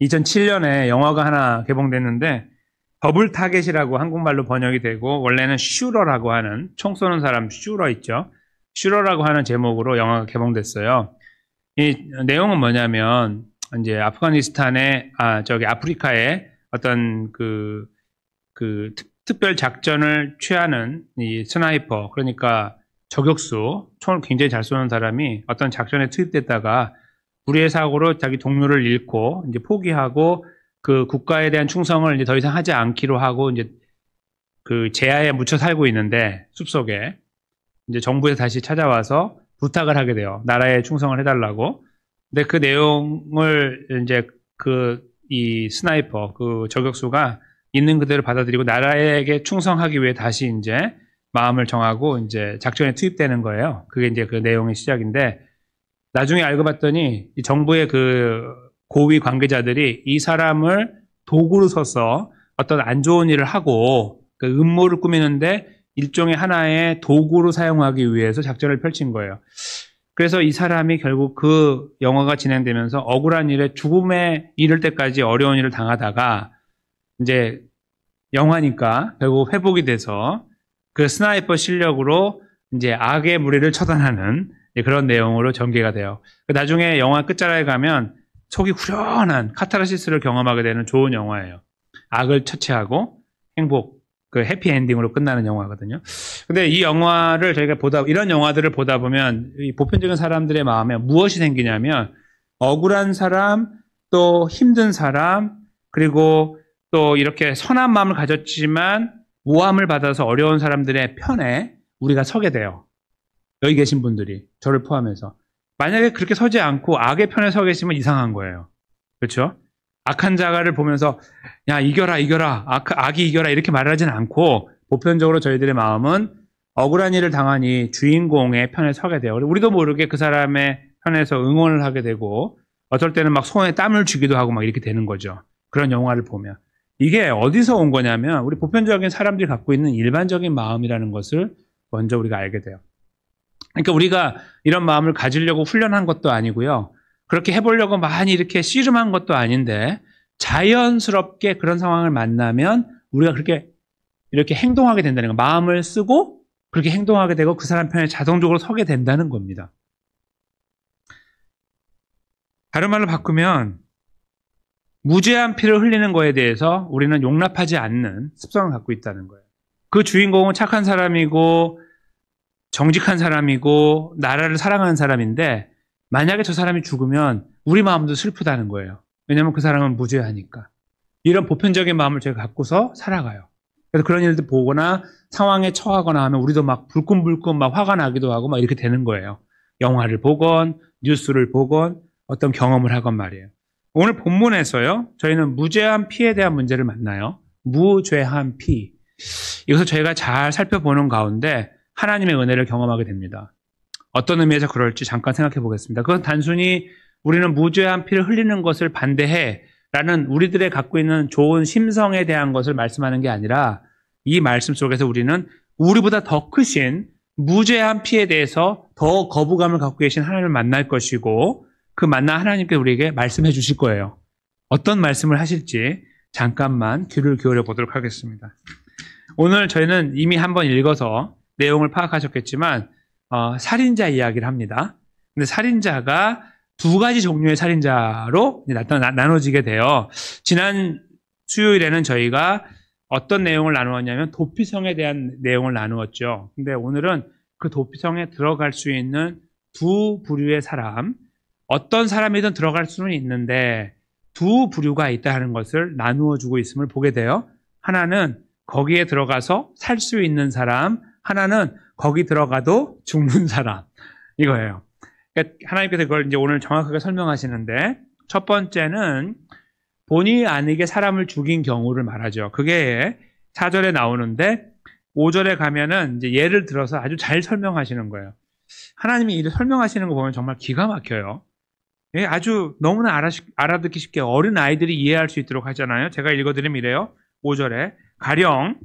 2007년에 영화가 하나 개봉됐는데 더블 타겟이라고 한국말로 번역이 되고 원래는 슈러라고 하는 총 쏘는 사람 슈러 있죠. 슈러라고 하는 제목으로 영화가 개봉됐어요. 이 내용은 뭐냐면 이제 아프가니스탄의 아프리카의 어떤 특별 작전을 취하는 이 스나이퍼, 그러니까 저격수, 총을 굉장히 잘 쏘는 사람이 어떤 작전에 투입됐다가 불의의 사고로 자기 동료를 잃고 이제 포기하고 그 국가에 대한 충성을 이제 더 이상 하지 않기로 하고 이제 그 제야에 묻혀 살고 있는데 숲속에 이제 정부에서 다시 찾아와서 부탁을 하게 돼요. 나라에 충성을 해달라고. 근데 그 내용을 이제 이 스나이퍼, 그 저격수가 있는 그대로 받아들이고 나라에게 충성하기 위해 다시 이제 마음을 정하고 이제 작전에 투입되는 거예요. 그게 이제 그 내용의 시작인데 나중에 알고 봤더니 이 정부의 그 고위 관계자들이 이 사람을 도구로 써서 어떤 안 좋은 일을 하고 그 음모를 꾸미는데 일종의 하나의 도구로 사용하기 위해서 작전을 펼친 거예요. 그래서 이 사람이 결국 그 영화가 진행되면서 억울한 일에 죽음에 이를 때까지 어려운 일을 당하다가 이제 영화니까 결국 회복이 돼서 그 스나이퍼 실력으로 이제 악의 무리를 처단하는 그런 내용으로 전개가 돼요. 나중에 영화 끝자락에 가면 속이 후련한 카타르시스를 경험하게 되는 좋은 영화예요. 악을 처치하고 행복, 그 해피엔딩으로 끝나는 영화거든요. 근데 이 영화를 저희가 이런 영화들을 보다 보면 이 보편적인 사람들의 마음에 무엇이 생기냐면 억울한 사람, 또 힘든 사람, 그리고 또 이렇게 선한 마음을 가졌지만 모함을 받아서 어려운 사람들의 편에 우리가 서게 돼요. 여기 계신 분들이, 저를 포함해서. 만약에 그렇게 서지 않고 악의 편에 서 계시면 이상한 거예요. 그렇죠? 악한 자가를 보면서 야 이겨라 악이 이겨라 이렇게 말하지는 않고 보편적으로 저희들의 마음은 억울한 일을 당하니 주인공의 편에 서게 돼요. 우리도 모르게 그 사람의 편에서 응원을 하게 되고 어떨 때는 막 손에 땀을 쥐기도 하고 막 이렇게 되는 거죠. 그런 영화를 보면. 이게 어디서 온 거냐면 우리 보편적인 사람들이 갖고 있는 일반적인 마음이라는 것을 먼저 우리가 알게 돼요. 그러니까 우리가 이런 마음을 가지려고 훈련한 것도 아니고요. 그렇게 해보려고 많이 이렇게 씨름한 것도 아닌데 자연스럽게 그런 상황을 만나면 우리가 그렇게 이렇게 행동하게 된다는 거. 마음을 쓰고 그렇게 행동하게 되고 그 사람 편에 자동적으로 서게 된다는 겁니다. 다른 말로 바꾸면 무죄한 피를 흘리는 거에 대해서 우리는 용납하지 않는 습성을 갖고 있다는 거예요. 그 주인공은 착한 사람이고 정직한 사람이고 나라를 사랑하는 사람인데 만약에 저 사람이 죽으면 우리 마음도 슬프다는 거예요. 왜냐하면 그 사람은 무죄하니까. 이런 보편적인 마음을 제가 갖고서 살아가요. 그래서 그런 일들 보거나 상황에 처하거나 하면 우리도 막 불끈불끈 막 화가 나기도 하고 막 이렇게 되는 거예요. 영화를 보건 뉴스를 보건 어떤 경험을 하건 말이에요. 오늘 본문에서요. 저희는 무죄한 피에 대한 문제를 만나요. 무죄한 피. 이것을 저희가 잘 살펴보는 가운데 하나님의 은혜를 경험하게 됩니다. 어떤 의미에서 그럴지 잠깐 생각해 보겠습니다. 그건 단순히 우리는 무죄한 피를 흘리는 것을 반대해 라는 우리들의 갖고 있는 좋은 심성에 대한 것을 말씀하는 게 아니라 이 말씀 속에서 우리는 우리보다 더 크신 무죄한 피에 대해서 더 거부감을 갖고 계신 하나님을 만날 것이고 그 만난 하나님께 우리에게 말씀해 주실 거예요. 어떤 말씀을 하실지 잠깐만 귀를 기울여 보도록 하겠습니다. 오늘 저희는 이미 한번 읽어서 내용을 파악하셨겠지만 살인자 이야기를 합니다. 근데 살인자가 두 가지 종류의 살인자로 나눠지게 돼요. 지난 수요일에는 저희가 어떤 내용을 나누었냐면 도피성에 대한 내용을 나누었죠. 근데 오늘은 그 도피성에 들어갈 수 있는 두 부류의 사람, 어떤 사람이든 들어갈 수는 있는데 두 부류가 있다는 것을 나누어 주고 있음을 보게 돼요. 하나는 거기에 들어가서 살 수 있는 사람, 하나는 거기 들어가도 죽는 사람. 이거예요. 그러니까 하나님께서 그걸 이제 오늘 정확하게 설명하시는데 첫 번째는 본의 아니게 사람을 죽인 경우를 말하죠. 그게 4절에 나오는데 5절에 가면은 이제 예를 들어서 아주 잘 설명하시는 거예요. 하나님이 이를 설명하시는 거 보면 정말 기가 막혀요. 아주 너무나 알아듣기 쉽게 어린 아이들이 이해할 수 있도록 하잖아요. 제가 읽어드리면 이래요. 5절에 가령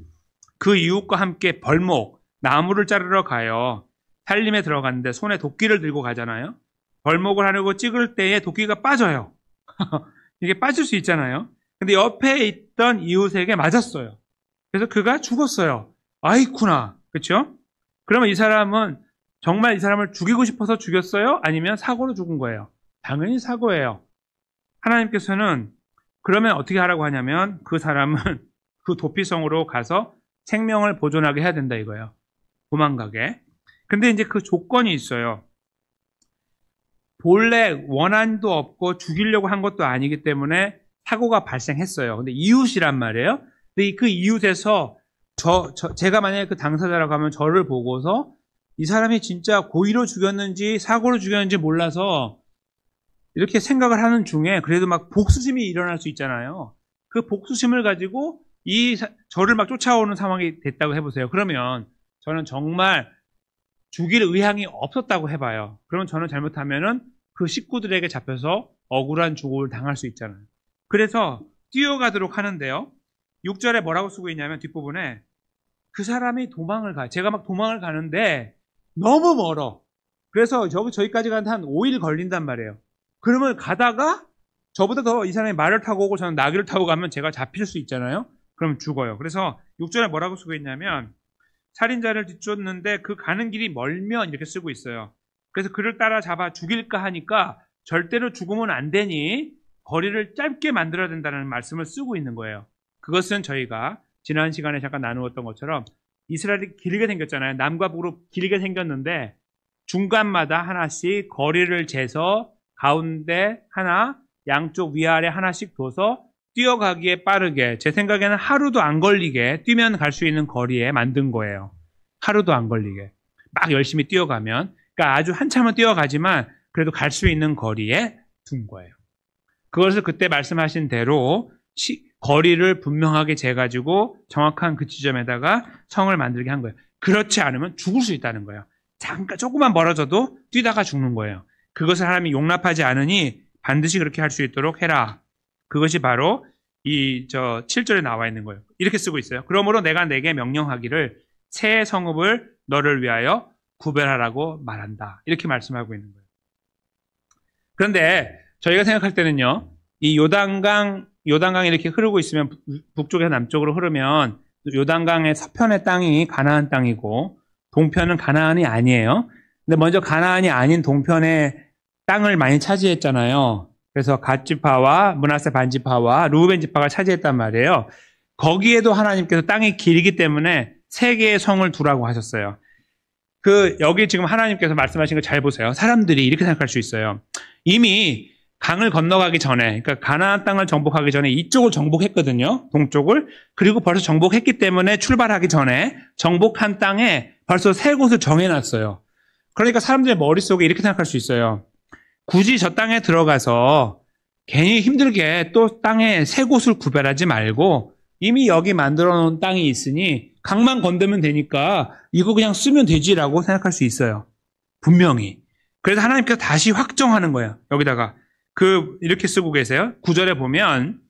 그 이웃과 함께 벌목, 나무를 자르러 가요. 살림에 들어갔는데 손에 도끼를 들고 가잖아요. 벌목을 하려고 찍을 때에 도끼가 빠져요. 이게 빠질 수 있잖아요. 근데 옆에 있던 이웃에게 맞았어요. 그래서 그가 죽었어요. 아이쿠나. 그렇죠? 그러면 이 사람은 정말 이 사람을 죽이고 싶어서 죽였어요? 아니면 사고로 죽은 거예요? 당연히 사고예요. 하나님께서는 그러면 어떻게 하라고 하냐면 그 사람은 그 도피성으로 가서 생명을 보존하게 해야 된다 이거예요. 도망가게. 근데 이제 그 조건이 있어요. 본래 원한도 없고 죽이려고 한 것도 아니기 때문에 사고가 발생했어요. 근데 이웃이란 말이에요. 근데 그 이웃에서 제가 만약에 그 당사자라고 하면 저를 보고서 이 사람이 진짜 고의로 죽였는지 사고로 죽였는지 몰라서 이렇게 생각을 하는 중에 그래도 막 복수심이 일어날 수 있잖아요. 그 복수심을 가지고 저를 막 쫓아오는 상황이 됐다고 해보세요. 그러면 저는 정말 죽일 의향이 없었다고 해봐요. 그러면 저는 잘못하면은 그 식구들에게 잡혀서 억울한 죽음을 당할 수 있잖아요. 그래서 뛰어가도록 하는데요. 6절에 뭐라고 쓰고 있냐면 뒷부분에 그 사람이 도망을 가요. 제가 막 도망을 가는데 너무 멀어. 그래서 저기까지 가는데 한 5일 걸린단 말이에요. 그러면 가다가 저보다 더 이 사람이 말을 타고 오고 저는 나귀를 타고 가면 제가 잡힐 수 있잖아요. 그럼 죽어요. 그래서 6절에 뭐라고 쓰고 있냐면 살인자를 뒤쫓는데 그 가는 길이 멀면 이렇게 쓰고 있어요. 그래서 그를 따라잡아 죽일까 하니까 절대로 죽으면 안 되니 거리를 짧게 만들어야 된다는 말씀을 쓰고 있는 거예요. 그것은 저희가 지난 시간에 잠깐 나누었던 것처럼 이스라엘이 길게 생겼잖아요. 남과 북으로 길게 생겼는데 중간마다 하나씩 거리를 재서 가운데 하나, 양쪽 위아래 하나씩 둬서 뛰어가기에 빠르게, 제 생각에는 하루도 안 걸리게 뛰면 갈 수 있는 거리에 만든 거예요. 하루도 안 걸리게. 막 열심히 뛰어가면, 그러니까 아주 한참은 뛰어가지만 그래도 갈 수 있는 거리에 둔 거예요. 그것을 그때 말씀하신 대로 거리를 분명하게 재가지고 정확한 그 지점에다가 성을 만들게 한 거예요. 그렇지 않으면 죽을 수 있다는 거예요. 잠깐 조금만 멀어져도 뛰다가 죽는 거예요. 그것을 하나님이 용납하지 않으니 반드시 그렇게 할 수 있도록 해라. 그것이 바로 7절에 나와 있는 거예요. 이렇게 쓰고 있어요. 그러므로 내가 내게 명령하기를 새 성읍을 너를 위하여 구별하라고 말한다. 이렇게 말씀하고 있는 거예요. 그런데 저희가 생각할 때는요, 이 요단강이 이렇게 흐르고 있으면 북쪽에서 남쪽으로 흐르면 요단강의 서편의 땅이 가나안 땅이고 동편은 가나안이 아니에요. 근데 먼저 가나안이 아닌 동편의 땅을 많이 차지했잖아요. 그래서 갓 지파와 므낫세 반 지파와 르우벤 지파가 차지했단 말이에요. 거기에도 하나님께서 땅이 길기 때문에 3개의 성을 두라고 하셨어요. 여기 지금 하나님께서 말씀하신 거 잘 보세요. 사람들이 이렇게 생각할 수 있어요. 이미 강을 건너가기 전에, 그러니까 가나안 땅을 정복하기 전에 이쪽을 정복했거든요. 동쪽을. 그리고 벌써 정복했기 때문에 출발하기 전에 정복한 땅에 벌써 3곳을 정해놨어요. 그러니까 사람들의 머릿속에 이렇게 생각할 수 있어요. 굳이 저 땅에 들어가서 괜히 힘들게 또 땅에 3곳을 구별하지 말고 이미 여기 만들어 놓은 땅이 있으니 강만 건너면 되니까 이거 그냥 쓰면 되지라고 생각할 수 있어요. 분명히. 그래서 하나님께서 다시 확정하는 거예요. 여기다가 이렇게 쓰고 계세요. 9절에 보면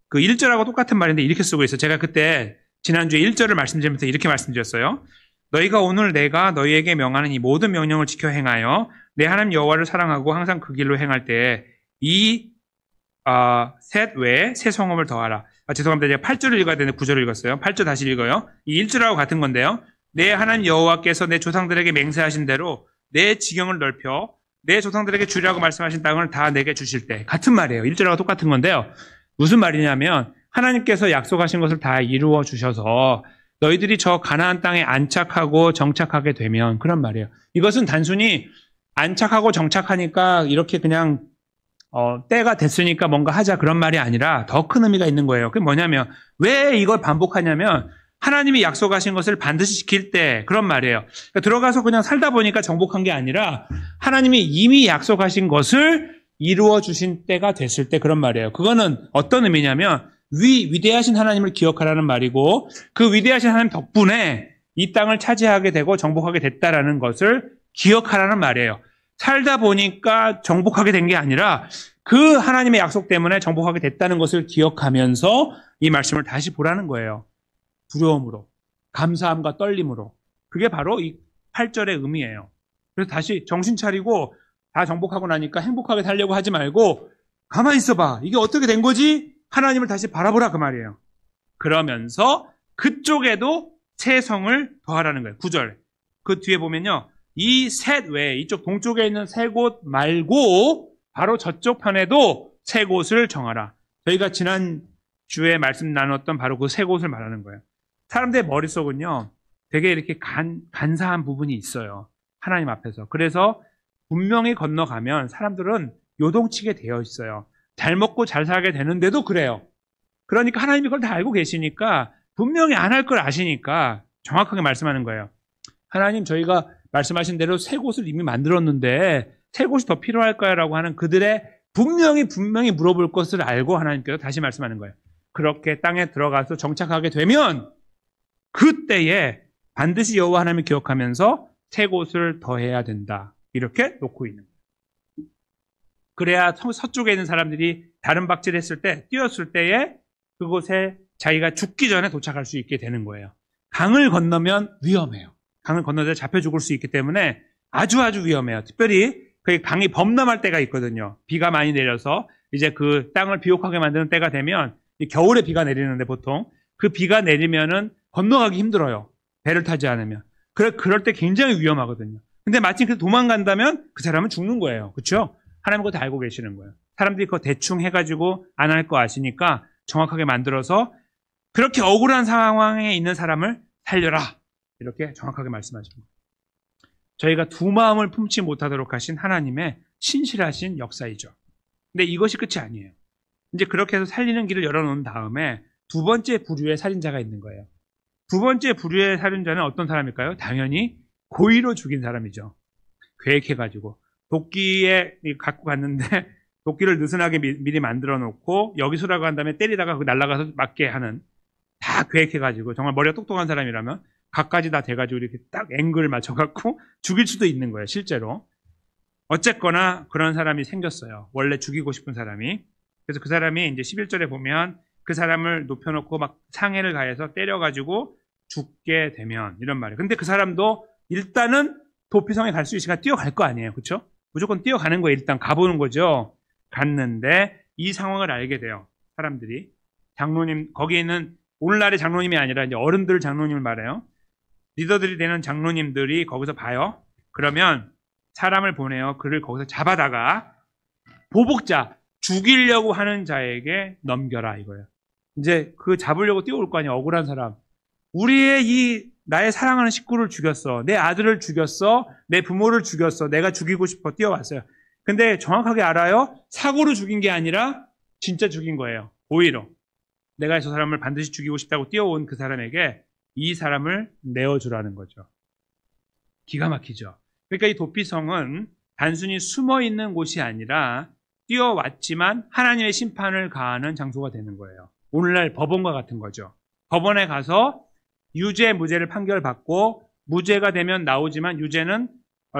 그 1절하고 똑같은 말인데 이렇게 쓰고 있어요. 제가 그때 지난주에 1절을 말씀드리면서 이렇게 말씀드렸어요. 너희가 오늘 내가 너희에게 명하는 이 모든 명령을 지켜 행하여 내 하나님 여호와를 사랑하고 항상 그 길로 행할 때 이 셋 외에 새 성읍을 더하라. 죄송합니다. 제가 8절을 읽어야 되는데 9절을 읽었어요. 8절 다시 읽어요. 이 1절하고 같은 건데요. 내 하나님 여호와께서 내 조상들에게 맹세하신 대로 내 지경을 넓혀 내 조상들에게 주리라고 말씀하신 땅을 다 내게 주실 때. 같은 말이에요. 1절하고 똑같은 건데요. 무슨 말이냐면 하나님께서 약속하신 것을 다 이루어 주셔서 너희들이 저 가나안 땅에 안착하고 정착하게 되면, 그런 말이에요. 이것은 단순히 안착하고 정착하니까 이렇게 그냥 때가 됐으니까 뭔가 하자 그런 말이 아니라 더 큰 의미가 있는 거예요. 그게 뭐냐면 왜 이걸 반복하냐면 하나님이 약속하신 것을 반드시 지킬 때, 그런 말이에요. 그러니까 들어가서 그냥 살다 보니까 정복한 게 아니라 하나님이 이미 약속하신 것을 이루어 주신 때가 됐을 때, 그런 말이에요. 그거는 어떤 의미냐면 위대하신 하나님을 기억하라는 말이고, 그 위대하신 하나님 덕분에 이 땅을 차지하게 되고 정복하게 됐다라는 것을 기억하라는 말이에요. 살다 보니까 정복하게 된 게 아니라 그 하나님의 약속 때문에 정복하게 됐다는 것을 기억하면서 이 말씀을 다시 보라는 거예요. 두려움으로, 감사함과 떨림으로. 그게 바로 이 8절의 의미예요. 그래서 다시 정신 차리고 다 정복하고 나니까 행복하게 살려고 하지 말고 가만히 있어봐. 이게 어떻게 된 거지? 하나님을 다시 바라보라 그 말이에요. 그러면서 그쪽에도 새 성을 더하라는 거예요. 9절. 그 뒤에 보면요. 이 셋 외에 이쪽 동쪽에 있는 세 곳 말고 바로 저쪽 편에도 세 곳을 정하라. 저희가 지난 주에 말씀 나눴던 바로 그 세 곳을 말하는 거예요. 사람들의 머릿속은요. 되게 이렇게 간사한 부분이 있어요. 하나님 앞에서. 그래서 분명히 건너가면 사람들은 요동치게 되어 있어요. 잘 먹고 잘 살게 되는데도 그래요. 그러니까 하나님이 그걸 다 알고 계시니까 분명히 안 할 걸 아시니까 정확하게 말씀하는 거예요. 하나님 저희가 말씀하신 대로 세 곳을 이미 만들었는데 세 곳이 더 필요할까요? 라고 하는 그들의 분명히 물어볼 것을 알고 하나님께서 다시 말씀하는 거예요. 그렇게 땅에 들어가서 정착하게 되면 그때에 반드시 여호와 하나님을 기억하면서 세 곳을 더해야 된다. 이렇게 놓고 있는 거예요. 그래야 서쪽에 있는 사람들이 다른 박질을 했을 때, 뛰었을 때에 그곳에 자기가 죽기 전에 도착할 수 있게 되는 거예요. 강을 건너면 위험해요. 강을 건너서 잡혀 죽을 수 있기 때문에 아주 위험해요. 특별히 그 강이 범람할 때가 있거든요. 비가 많이 내려서 이제 그 땅을 비옥하게 만드는 때가 되면 겨울에 비가 내리는데 보통 그 비가 내리면은 건너가기 힘들어요. 배를 타지 않으면. 그럴 때 굉장히 위험하거든요. 근데 마침 그 도망간다면 그 사람은 죽는 거예요. 그렇죠? 하나님 그거 다 알고 계시는 거예요. 사람들이 그거 대충 해가지고 안 할 거 아시니까 정확하게 만들어서 그렇게 억울한 상황에 있는 사람을 살려라. 이렇게 정확하게 말씀하시는 거예요. 저희가 두 마음을 품지 못하도록 하신 하나님의 신실하신 역사이죠. 근데 이것이 끝이 아니에요. 이제 그렇게 해서 살리는 길을 열어놓은 다음에 두 번째 부류의 살인자가 있는 거예요. 두 번째 부류의 살인자는 어떤 사람일까요? 당연히 고의로 죽인 사람이죠. 계획해가지고 도끼에 갖고 갔는데 도끼를 느슨하게 미리 만들어 놓고 여기서라고 한 다음에 때리다가 날아가서 맞게 하는, 다 계획해가지고 정말 머리가 똑똑한 사람이라면 각가지 다 돼가지고 이렇게 딱 앵글을 맞춰갖고 죽일 수도 있는 거예요, 실제로. 어쨌거나 그런 사람이 생겼어요. 원래 죽이고 싶은 사람이. 그래서 그 사람이 이제 11절에 보면 그 사람을 높여놓고 막 상해를 가해서 때려가지고 죽게 되면, 이런 말이에요. 근데 그 사람도 일단은 도피성에 갈 수 있으니까 뛰어갈 거 아니에요. 그렇죠? 무조건 뛰어가는 거예요. 일단 가보는 거죠. 갔는데 이 상황을 알게 돼요. 사람들이. 장로님, 거기 있는 오늘날의 장로님이 아니라 이제 어른들 장로님을 말해요. 리더들이 되는 장로님들이 거기서 봐요. 그러면 사람을 보내요. 그를 거기서 잡아다가 보복자, 죽이려고 하는 자에게 넘겨라 이거예요. 이제 그 잡으려고 뛰어올 거 아니에요. 억울한 사람. 우리의 나의 사랑하는 식구를 죽였어. 내 아들을 죽였어. 내 부모를 죽였어. 내가 죽이고 싶어 뛰어왔어요. 근데 정확하게 알아요. 사고로 죽인 게 아니라 진짜 죽인 거예요. 오히려 내가 저 사람을 반드시 죽이고 싶다고 뛰어온 그 사람에게 이 사람을 내어주라는 거죠. 기가 막히죠. 그러니까 이 도피성은 단순히 숨어있는 곳이 아니라 뛰어왔지만 하나님의 심판을 가하는 장소가 되는 거예요. 오늘날 법원과 같은 거죠. 법원에 가서 유죄, 무죄를 판결받고 무죄가 되면 나오지만 유죄는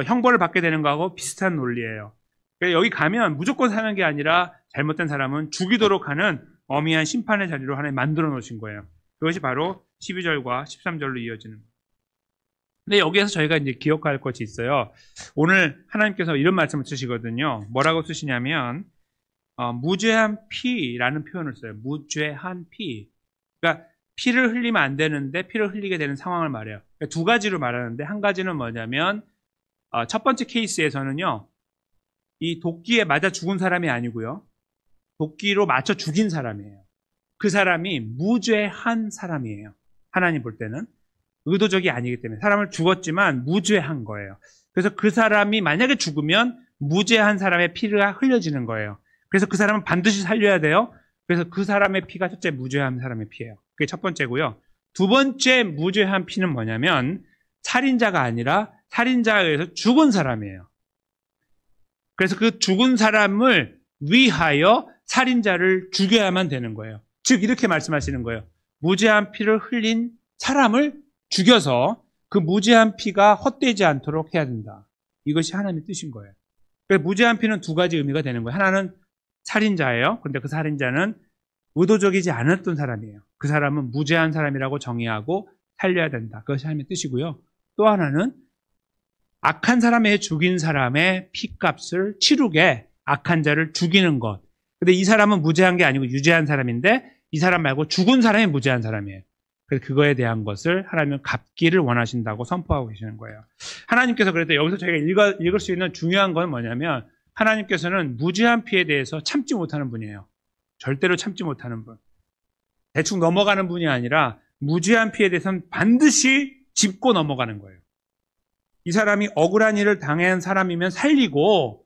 형벌을 받게 되는 거하고 비슷한 논리예요. 그러니까 여기 가면 무조건 사는 게 아니라 잘못된 사람은 죽이도록 하는 엄미한 심판의 자리로 하나님 만들어 놓으신 거예요. 그것이 바로 12절과 13절로 이어지는 거예요. 근데 여기에서 저희가 이제 기억할 것이 있어요. 오늘 하나님께서 이런 말씀을 쓰시거든요. 뭐라고 쓰시냐면 무죄한 피라는 표현을 써요. 무죄한 피. 그러니까 피를 흘리면 안 되는데 피를 흘리게 되는 상황을 말해요. 그러니까 두 가지로 말하는데, 한 가지는 뭐냐면 첫 번째 케이스에서는요. 이 도끼에 맞아 죽은 사람이 아니고요. 도끼로 맞춰 죽인 사람이에요. 그 사람이 무죄한 사람이에요. 하나님 볼 때는. 의도적이 아니기 때문에. 사람을 죽었지만 무죄한 거예요. 그래서 그 사람이 만약에 죽으면 무죄한 사람의 피가 흘려지는 거예요. 그래서 그 사람은 반드시 살려야 돼요. 그래서 그 사람의 피가 첫째 무죄한 사람의 피예요. 그게 첫 번째고요. 두 번째 무죄한 피는 뭐냐면 살인자가 아니라 살인자에 의해서 죽은 사람이에요. 그래서 그 죽은 사람을 위하여 살인자를 죽여야만 되는 거예요. 즉 이렇게 말씀하시는 거예요. 무죄한 피를 흘린 사람을 죽여서 그 무죄한 피가 헛되지 않도록 해야 된다. 이것이 하나님의 뜻인 거예요. 그래서 무죄한 피는 두 가지 의미가 되는 거예요. 하나는 살인자예요. 그런데 그 살인자는 의도적이지 않았던 사람이에요. 그 사람은 무죄한 사람이라고 정의하고 살려야 된다. 그것이 하나님의 뜻이고요. 또 하나는 악한 사람에 죽인 사람의 피값을 치르게 악한 자를 죽이는 것. 근데 이 사람은 무죄한 게 아니고 유죄한 사람인데 이 사람 말고 죽은 사람이 무죄한 사람이에요. 그래서 그거에 대한 것을 하나님은 갚기를 원하신다고 선포하고 계시는 거예요. 하나님께서 그래도 여기서 저희가 읽을 수 있는 중요한 건 뭐냐면 하나님께서는 무죄한 피에 대해서 참지 못하는 분이에요. 절대로 참지 못하는 분. 대충 넘어가는 분이 아니라 무죄한 피에 대해서는 반드시 짚고 넘어가는 거예요. 이 사람이 억울한 일을 당한 사람이면 살리고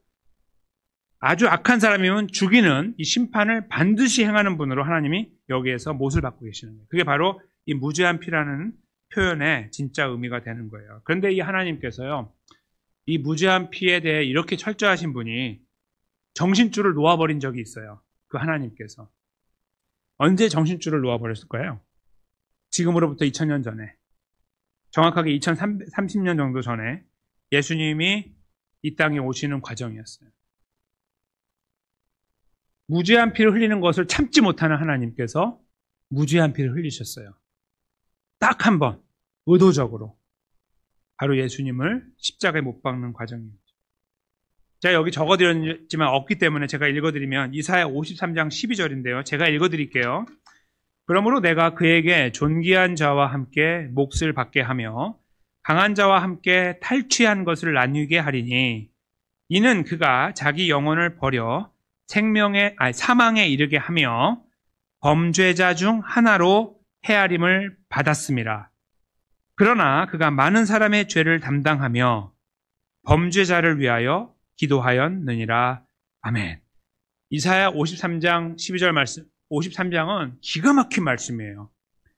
아주 악한 사람이면 죽이는 이 심판을 반드시 행하는 분으로 하나님이 여기에서 못을 받고 계시는 거예요. 그게 바로 이 무죄한 피라는 표현의 진짜 의미가 되는 거예요. 그런데 이 하나님께서요, 이 무죄한 피에 대해 이렇게 철저하신 분이 정신줄을 놓아버린 적이 있어요. 그 하나님께서. 언제 정신줄을 놓아버렸을까요? 지금으로부터 2000년 전에. 정확하게 2030년 정도 전에 예수님이 이 땅에 오시는 과정이었어요. 무죄한 피를 흘리는 것을 참지 못하는 하나님께서 무죄한 피를 흘리셨어요. 딱 한 번, 의도적으로. 바로 예수님을 십자가에 못 박는 과정입니다. 제가 여기 적어드렸지만 없기 때문에 제가 읽어드리면 이사야 53장 12절인데요. 제가 읽어드릴게요. 그러므로 내가 그에게 존귀한 자와 함께 몫을 받게 하며 강한 자와 함께 탈취한 것을 나누게 하리니 이는 그가 자기 영혼을 버려 사망에 이르게 하며 범죄자 중 하나로 헤아림을 받았음이라. 그러나 그가 많은 사람의 죄를 담당하며 범죄자를 위하여 기도하였느니라. 아멘. 이사야 53장 12절 말씀, 53장은 기가 막힌 말씀이에요.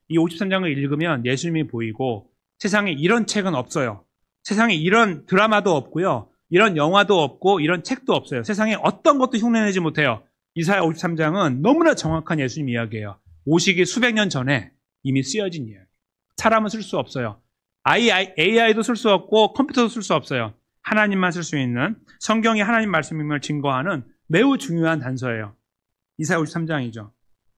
이 53장을 읽으면 예수님이 보이고 세상에 이런 책은 없어요. 세상에 이런 드라마도 없고요. 이런 영화도 없고 이런 책도 없어요. 세상에 어떤 것도 흉내내지 못해요. 이사야 53장은 너무나 정확한 예수님 이야기예요. 오시기 수백 년 전에 이미 쓰여진 이야기. 사람은 쓸 수 없어요. AI도 쓸 수 없고 컴퓨터도 쓸 수 없어요. 하나님만 쓸 수 있는 성경이 하나님 말씀임을 증거하는 매우 중요한 단서예요. 이사야 53장이죠.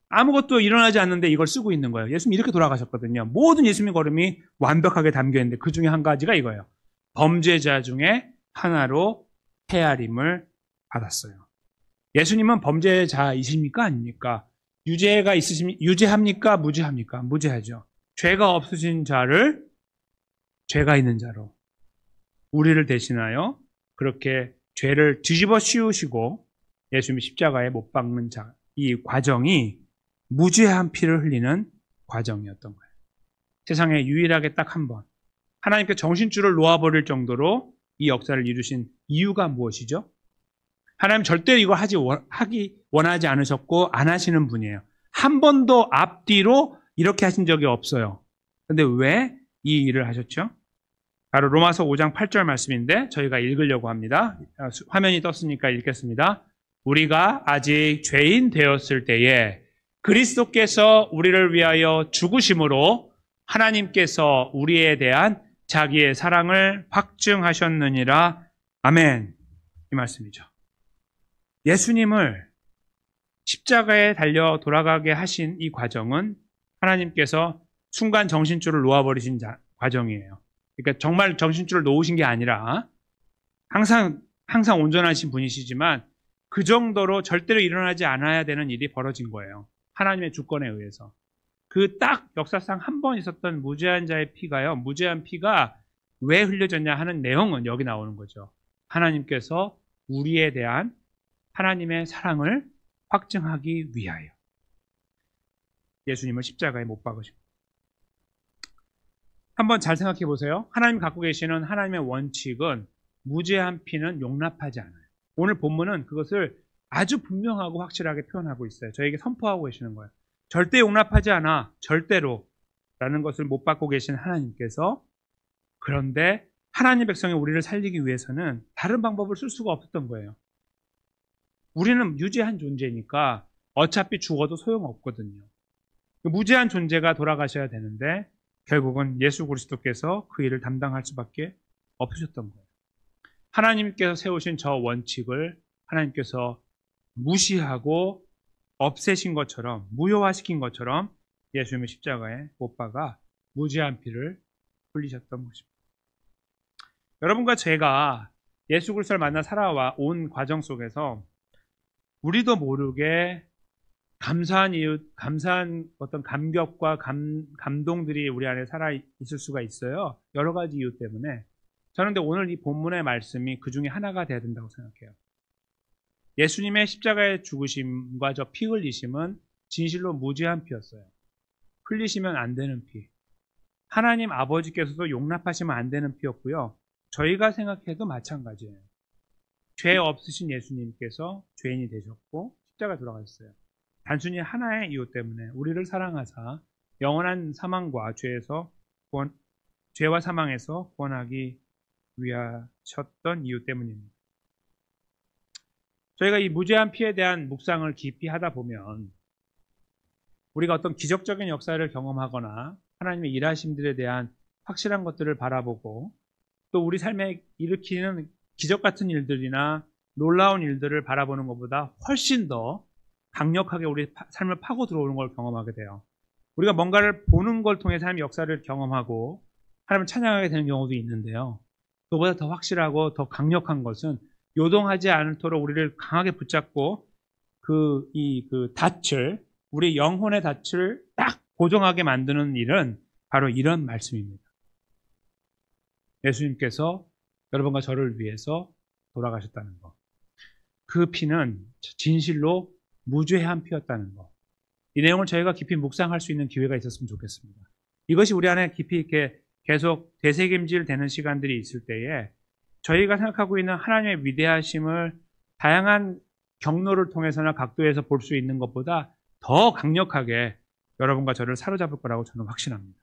아무것도 일어나지 않는데 이걸 쓰고 있는 거예요. 예수님이 이렇게 돌아가셨거든요. 모든 예수님의 걸음이 완벽하게 담겨있는데 그 중에 한 가지가 이거예요. 범죄자 중에 하나로 헤아림을 받았어요. 예수님은 범죄자이십니까? 아닙니까? 유죄합니까? 무죄합니까? 무죄하죠. 죄가 없으신 자를 죄가 있는 자로 우리를 대신하여 그렇게 죄를 뒤집어 씌우시고 예수님이 십자가에 못 박는 자, 이 과정이 무죄한 피를 흘리는 과정이었던 거예요. 세상에 유일하게 딱 한 번 하나님께 정신줄을 놓아버릴 정도로 이 역사를 이루신 이유가 무엇이죠? 하나님 절대로 이거 하기 원하지 않으셨고 안 하시는 분이에요. 한 번도 앞뒤로 이렇게 하신 적이 없어요. 그런데 왜 이 일을 하셨죠? 바로 로마서 5장 8절 말씀인데 저희가 읽으려고 합니다. 화면이 떴으니까 읽겠습니다. 우리가 아직 죄인 되었을 때에 그리스도께서 우리를 위하여 죽으심으로 하나님께서 우리에 대한 자기의 사랑을 확증하셨느니라. 아멘. 이 말씀이죠. 예수님을 십자가에 달려 돌아가게 하신 이 과정은 하나님께서 순간 정신줄을 놓아버리신 과정이에요. 그러니까 정말 정신줄을 놓으신 게 아니라 항상 온전하신 분이시지만 그 정도로 절대로 일어나지 않아야 되는 일이 벌어진 거예요. 하나님의 주권에 의해서. 그 딱 역사상 한 번 있었던 무죄한 자의 피가요. 무죄한 피가 왜 흘려졌냐 하는 내용은 여기 나오는 거죠. 하나님께서 우리에 대한 하나님의 사랑을 확증하기 위하여 예수님을 십자가에 못 박으신 거예요. 한번 잘 생각해 보세요. 하나님 갖고 계시는 하나님의 원칙은 무죄한 피는 용납하지 않아요. 오늘 본문은 그것을 아주 분명하고 확실하게 표현하고 있어요. 저에게 선포하고 계시는 거예요. 절대 용납하지 않아. 절대로. 라는 것을 못 받고 계신 하나님께서 그런데 하나님 백성이 우리를 살리기 위해서는 다른 방법을 쓸 수가 없었던 거예요. 우리는 유죄한 존재니까 어차피 죽어도 소용없거든요. 무죄한 존재가 돌아가셔야 되는데 결국은 예수 그리스도께서 그 일을 담당할 수밖에 없으셨던 거예요. 하나님께서 세우신 저 원칙을 하나님께서 무시하고 없애신 것처럼 무효화시킨 것처럼 예수님의 십자가에 못 박아 무죄한 피를 흘리셨던 것입니다. 여러분과 제가 예수 그리스도를 만나 살아온 과정 속에서 우리도 모르게 감사한 어떤 감격과 감동들이 우리 안에 살아 있을 수가 있어요. 여러 가지 이유 때문에. 저는 근데 오늘 이 본문의 말씀이 그 중에 하나가 돼야 된다고 생각해요. 예수님의 십자가의 죽으심과 저 피 흘리심은 진실로 무죄한 피였어요. 흘리시면 안 되는 피. 하나님 아버지께서도 용납하시면 안 되는 피였고요. 저희가 생각해도 마찬가지예요. 죄 없으신 예수님께서 죄인이 되셨고 십자가에 돌아가셨어요. 단순히 하나의 이유 때문에 우리를 사랑하사 영원한 사망과 죄와 사망에서 구원하기 위하셨던 이유 때문입니다. 저희가 이 무죄한 피에 대한 묵상을 깊이 하다 보면 우리가 어떤 기적적인 역사를 경험하거나 하나님의 일하심들에 대한 확실한 것들을 바라보고 또 우리 삶에 일으키는 기적 같은 일들이나 놀라운 일들을 바라보는 것보다 훨씬 더 강력하게 우리 삶을 파고 들어오는 걸 경험하게 돼요. 우리가 뭔가를 보는 걸 통해서 하나님의 역사를 경험하고 하나님을 찬양하게 되는 경우도 있는데요. 그보다 더 확실하고 더 강력한 것은 요동하지 않도록 우리를 강하게 붙잡고 우리 영혼의 닻을 딱 고정하게 만드는 일은 바로 이런 말씀입니다. 예수님께서 여러분과 저를 위해서 돌아가셨다는 것. 그 피는 진실로 무죄한 피였다는 것. 이 내용을 저희가 깊이 묵상할 수 있는 기회가 있었으면 좋겠습니다. 이것이 우리 안에 깊이 있게 계속 되새김질 되는 시간들이 있을 때에 저희가 생각하고 있는 하나님의 위대하심을 다양한 경로를 통해서나 각도에서 볼 수 있는 것보다 더 강력하게 여러분과 저를 사로잡을 거라고 저는 확신합니다.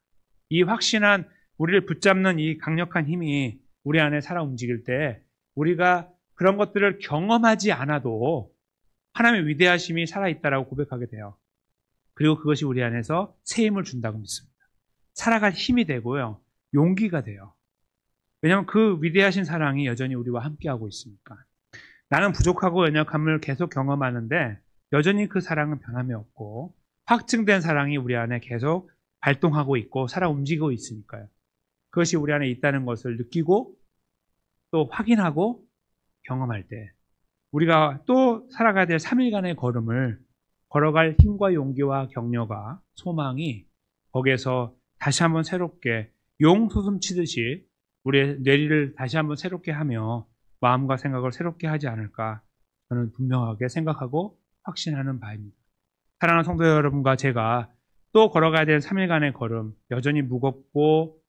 이 확신한 우리를 붙잡는 이 강력한 힘이 우리 안에 살아 움직일 때 우리가 그런 것들을 경험하지 않아도 하나님의 위대하심이 살아있다라고 고백하게 돼요. 그리고 그것이 우리 안에서 새 힘을 준다고 믿습니다. 살아갈 힘이 되고요. 용기가 돼요. 왜냐하면 그 위대하신 사랑이 여전히 우리와 함께하고 있으니까. 나는 부족하고 연약함을 계속 경험하는데 여전히 그 사랑은 변함이 없고 확증된 사랑이 우리 안에 계속 발동하고 있고 살아 움직이고 있으니까요. 그것이 우리 안에 있다는 것을 느끼고 또 확인하고 경험할 때 우리가 또 살아가야 될 3일간의 걸음을 걸어갈 힘과 용기와 격려가 소망이 거기에서 다시 한번 새롭게 용솟음 치듯이 우리의 뇌리를 다시 한번 새롭게 하며 마음과 생각을 새롭게 하지 않을까 저는 분명하게 생각하고 확신하는 바입니다. 사랑하는 성도 여러분과 제가 또 걸어가야 될 3일간의 걸음 여전히 무겁고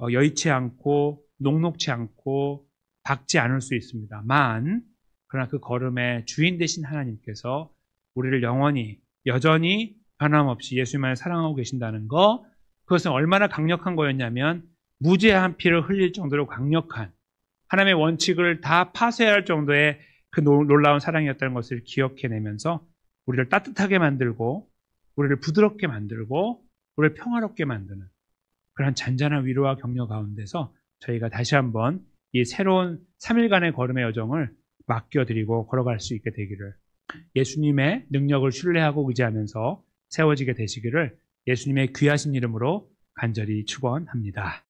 여의치 않고 녹록치 않고 밝지 않을 수 있습니다만 그러나 그 걸음의 주인 되신 하나님께서 우리를 여전히 변함없이 예수님만을 사랑하고 계신다는 거 그것은 얼마나 강력한 거였냐면 무죄한 피를 흘릴 정도로 강력한 하나님의 원칙을 다 파쇄할 정도의 그 놀라운 사랑이었다는 것을 기억해내면서 우리를 따뜻하게 만들고 우리를 부드럽게 만들고 우리를 평화롭게 만드는 그런 잔잔한 위로와 격려 가운데서 저희가 다시 한번 이 새로운 3일간의 걸음의 여정을 맡겨드리고 걸어갈 수 있게 되기를 예수님의 능력을 신뢰하고 의지하면서 세워지게 되시기를 예수님의 귀하신 이름으로 간절히 축원합니다.